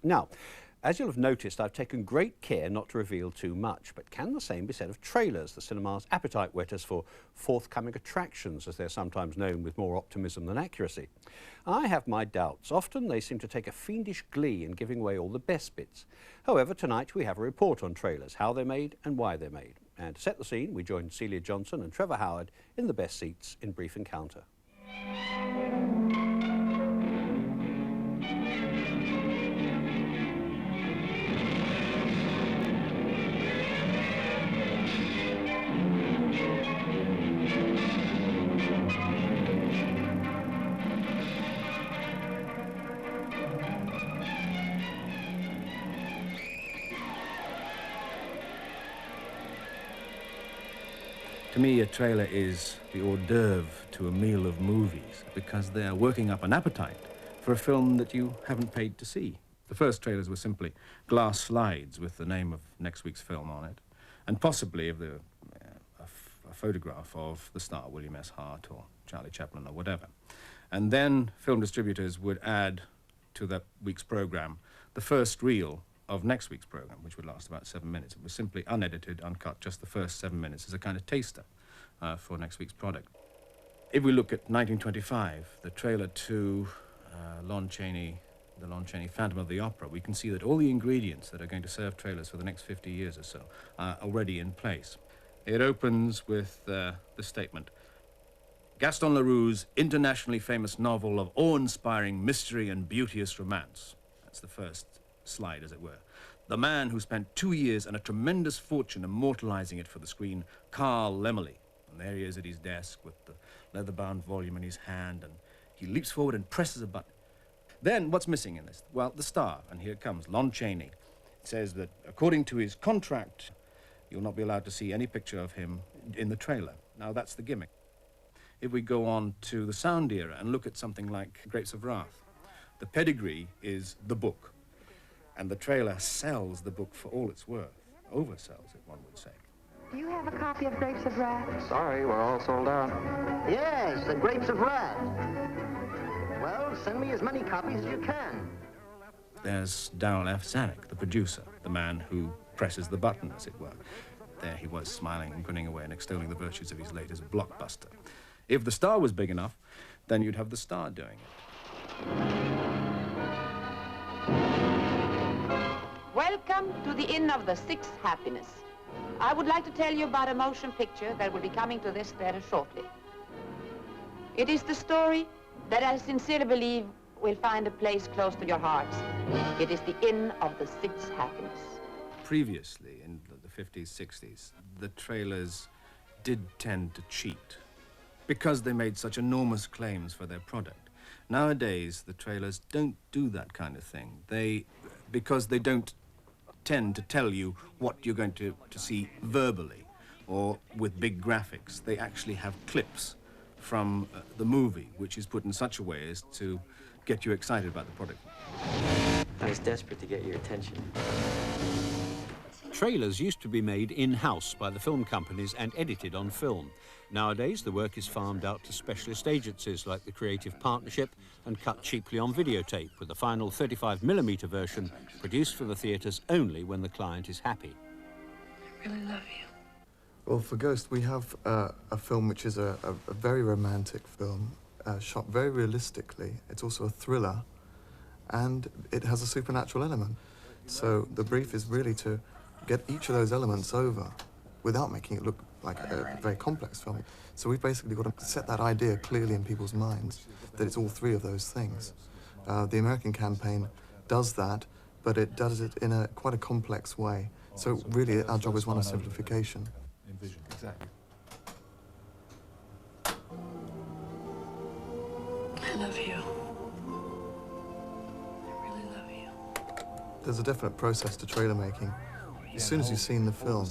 Now, as you'll have noticed, I've taken great care not to reveal too much, but can the same be said of trailers, the cinema's appetite whetters for forthcoming attractions, as they're sometimes known with more optimism than accuracy? I have my doubts. Often they seem to take a fiendish glee in giving away all the best bits. However, tonight we have a report on trailers, how they're made and why they're made. And to set the scene, we join Celia Johnson and Trevor Howard in the best seats in Brief Encounter. To me, a trailer is the hors d'oeuvre to a meal of movies because they're working up an appetite for a film that you haven't paid to see. The first trailers were simply glass slides with the name of next week's film on it, and possibly a photograph of the star, William S. Hart or Charlie Chaplin or whatever. And then film distributors would add to that week's program the first reel of next week's program, which would last about 7 minutes. It was simply unedited, uncut, just the first 7 minutes as a kind of taster for next week's product. If we look at 1925, the trailer to the Lon Chaney Phantom of the Opera, we can see that all the ingredients that are going to serve trailers for the next 50 years or so are already in place. It opens with the statement, Gaston Leroux's internationally famous novel of awe-inspiring mystery and beauteous romance. That's the first slide, as it were. The man who spent 2 years and a tremendous fortune immortalizing it for the screen, Carl Laemmle. And there he is at his desk with the leather-bound volume in his hand, and he leaps forward and presses a button. Then, what's missing in this? Well, the star, and here it comes, Lon Chaney. It says that, according to his contract, you'll not be allowed to see any picture of him in the trailer. Now, that's the gimmick. If we go on to the sound era and look at something like Grapes of Wrath, the pedigree is the book. And the trailer sells the book for all it's worth. Oversells it, one would say. Do you have a copy of Grapes of Wrath? Sorry, we're all sold out. Yes, the Grapes of Wrath. Well, send me as many copies as you can. There's Darryl F. Zanuck, the producer, the man who presses the button, as it were. There he was, smiling and grinning away and extolling the virtues of his latest blockbuster. If the star was big enough, then you'd have the star doing it. Welcome to the Inn of the Sixth Happiness. I would like to tell you about a motion picture that will be coming to this theater shortly. It is the story that I sincerely believe will find a place close to your hearts. It is the Inn of the Sixth Happiness. Previously, in the 50s, 60s, the trailers did tend to cheat because they made such enormous claims for their product. Nowadays, the trailers don't do that kind of thing. Because they don't tend to tell you what you're going to see verbally or with big graphics. They actually have clips from the movie, which is put in such a way as to get you excited about the product. I was desperate to get your attention. Trailers used to be made in-house by the film companies and edited on film. Nowadays, the work is farmed out to specialist agencies like the Creative Partnership and cut cheaply on videotape, with the final 35mm version produced for the theatres only when the client is happy. I really love you. Well, for Ghost, we have a film which is a very romantic film, shot very realistically. It's also a thriller, and it has a supernatural element. So the brief is really to get each of those elements over without making it look like a very complex film. So we've basically got to set that idea clearly in people's minds, that it's all three of those things. The American campaign does that, but it does it in quite a complex way. So really, our job is one of simplification. Exactly. I love you. I really love you. There's a definite process to trailer making. As soon as you've seen the film,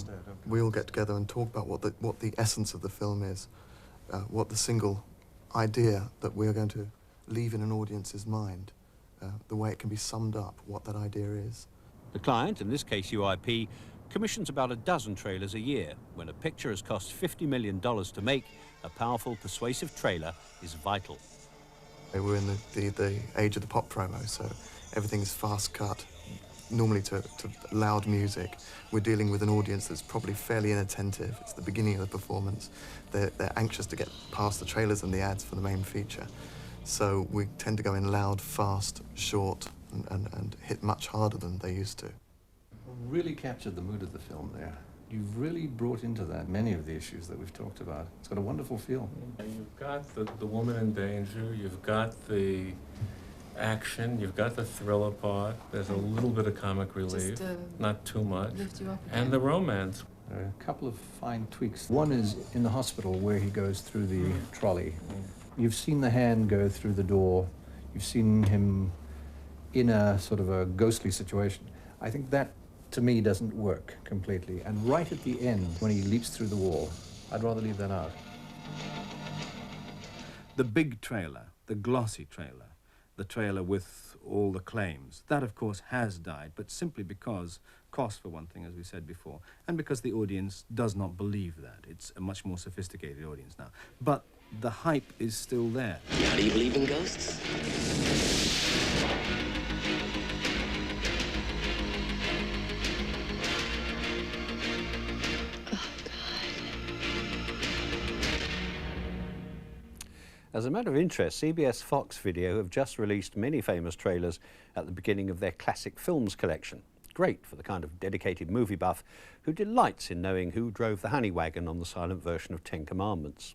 we all get together and talk about what the essence of the film is, what the single idea that we are going to leave in an audience's mind, the way it can be summed up, what that idea is. The client, in this case UIP, commissions about a dozen trailers a year. When a picture has cost $50 million to make, a powerful, persuasive trailer is vital. We're in the age of the pop promo, so Everything's fast cut, normally to loud music. We're dealing with an audience that's probably fairly inattentive. It's the beginning of the performance. They're anxious to get past the trailers and the ads for the main feature. So we tend to go in loud, fast, short, and hit much harder than they used to. Really captured the mood of the film there. You've really brought into that many of the issues that we've talked about. It's got a wonderful feel. You've got the woman in danger, you've got the action, you've got the thriller part, there's a little bit of comic relief, not too much, lift you up and the romance. There are a couple of fine tweaks. One is in the hospital where he goes through the trolley. You've seen the hand go through the door. You've seen him in a sort of a ghostly situation. I think that, to me, doesn't work completely. And right at the end, when he leaps through the wall, I'd rather leave that out. The big trailer, the glossy trailer, the trailer with all the claims, that, of course, has died, but simply because cost, for one thing, as we said before, and because the audience does not believe that. It's a much more sophisticated audience now. But the hype is still there. Now, do you believe in ghosts? As a matter of interest, CBS Fox Video have just released many famous trailers at the beginning of their classic films collection. Great for the kind of dedicated movie buff who delights in knowing who drove the honey wagon on the silent version of Ten Commandments.